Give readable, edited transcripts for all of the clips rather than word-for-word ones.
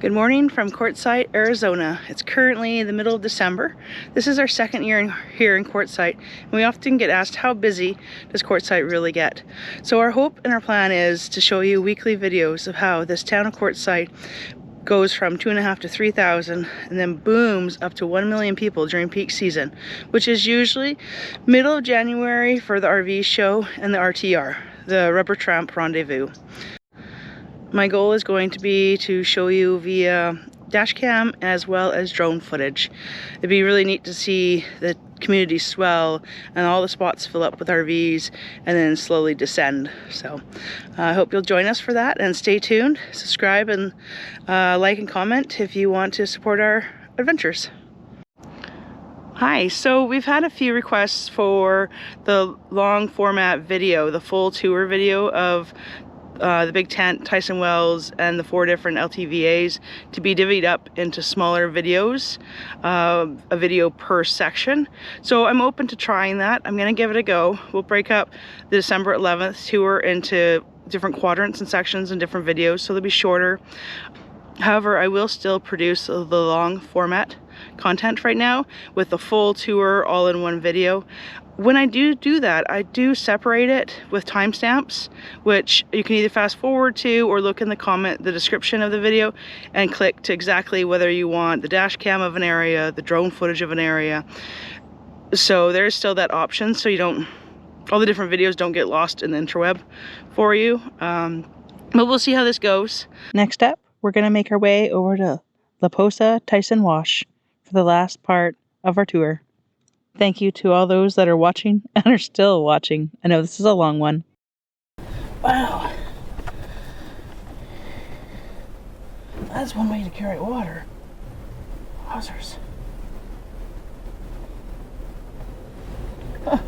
Good morning from Quartzsite, Arizona. It's currently the middle of December. This is our second year here in Quartzsite, and we often get asked how busy does Quartzsite really get. So our hope and our plan is to show you weekly videos of how this town of Quartzsite goes from 2,500 to 3,000 and then booms up to 1 million people during peak season, which is usually middle of January for the RV show and the RTR, the Rubber Tramp Rendezvous. My goal is going to be to show you via dashcam as well as drone footage. It'd be really neat to see the community swell and all the spots fill up with RVs and then slowly descend. So I hope you'll join us for that, and stay tuned. Subscribe and like and comment if you want to support our adventures. Hi, so we've had a few requests for the long format video, the full tour video of the big tent, Tyson Wells, and the 4 different LTVAs to be divvied up into smaller videos, a video per section. So I'm open to trying that. I'm gonna give it a go. We'll break up the December 11th tour into different quadrants and sections and different videos, so they'll be shorter. However, I will still produce the long format content right now with the full tour all in one video. When I do that, I do separate it with timestamps, which you can either fast forward to or look in the description of the video and click to exactly whether you want the dash cam of an area, the drone footage of an area. So there's still that option, so you don't, all the different videos don't get lost in the interweb for you. But we'll see how this goes. Next up, we're gonna make our way over to La Posa Tyson Wash for the last part of our tour. Thank you to all those that are watching and are still watching. I know this is a long one. Wow. That's one way to carry water. Wowzers. Huh.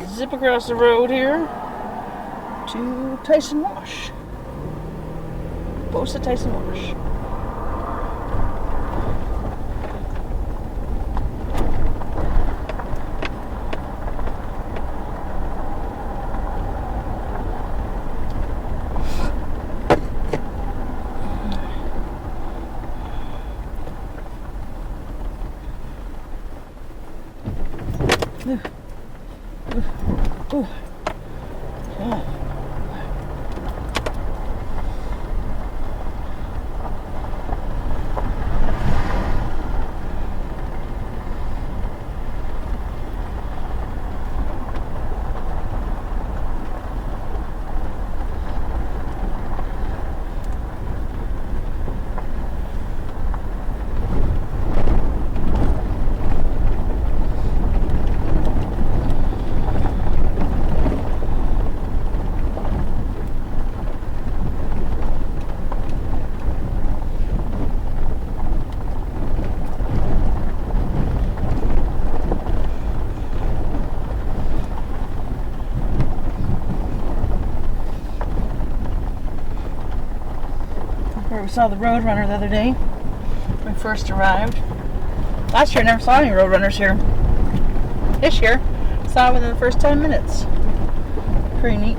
Zip across the road here to Tyson Wash. Posa Tyson Wash. Ooh. Yeah. We saw the Roadrunner the other day when we first arrived. Last year I never saw any Roadrunners here. This year I saw it within the first 10 minutes. Pretty neat.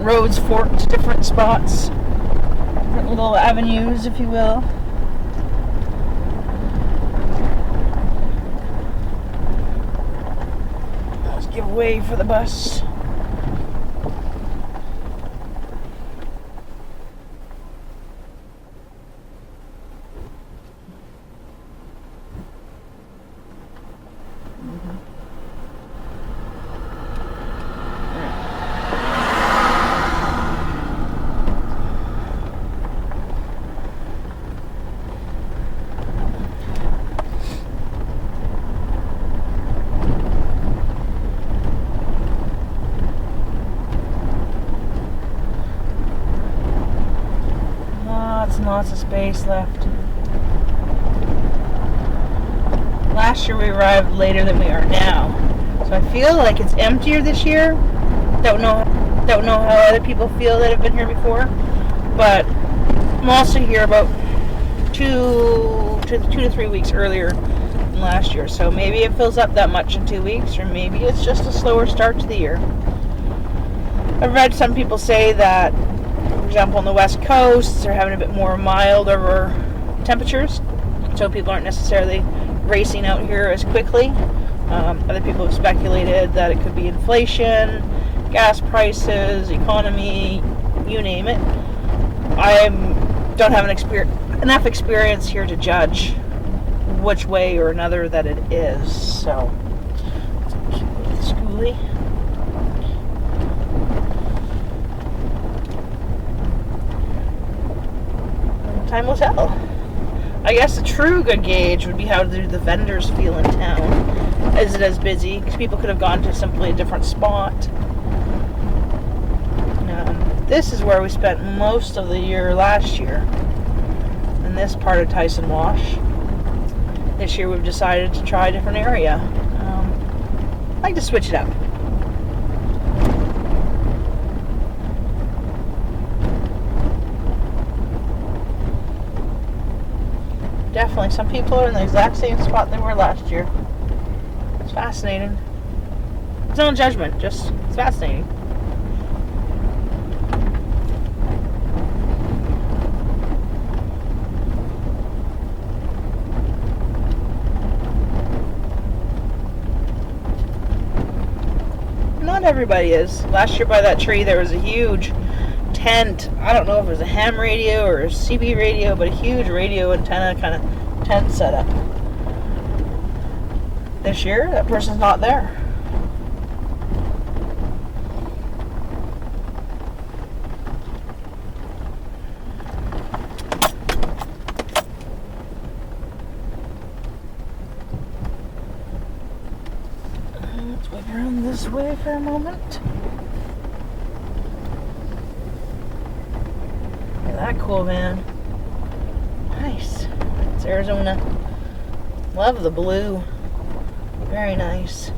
different roads fork to different spots, different little avenues, if you will. Let's give way for the bus. Lots of space left. Last year we arrived later than we are now, so I feel like it's emptier this year. Don't know how other people feel that have been here before, but I'm also here about 2 to 3 weeks earlier than last year, so maybe it fills up that much in 2 weeks, or maybe it's just a slower start to the year. I've read some people say that, for example, on the west coast, they're having a bit more milder temperatures, so people aren't necessarily racing out here as quickly. Other people have speculated that it could be inflation, gas prices, economy, you name it. I don't have enough experience here to judge which way or another that it is. So, schoolie. Time will tell. I guess a true good gauge would be how do the vendors feel in town. Is it as busy? Because people could have gone to simply a different spot. This is where we spent most of the year last year, in this part of Tyson Wash. This year we've decided to try a different area. I like to switch it up. Definitely, some people are in the exact same spot they were last year. It's fascinating. It's no judgment, just it's fascinating. Not everybody is. Last year by that tree there was a huge tent. I don't know if it was a ham radio or a CB radio, but a huge radio antenna kind of tent setup. This year, that person's not there. Let's wave around this way for a moment. That cool, man. Nice. It's Arizona. Love the blue. Very nice.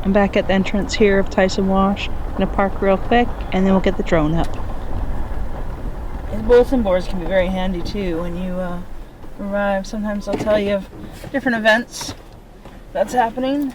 I'm back at the entrance here of Tyson Wash. I'm gonna park real quick and then we'll get the drone up. These bulletin boards can be very handy too when you arrive. Sometimes they'll tell you of different events that's happening.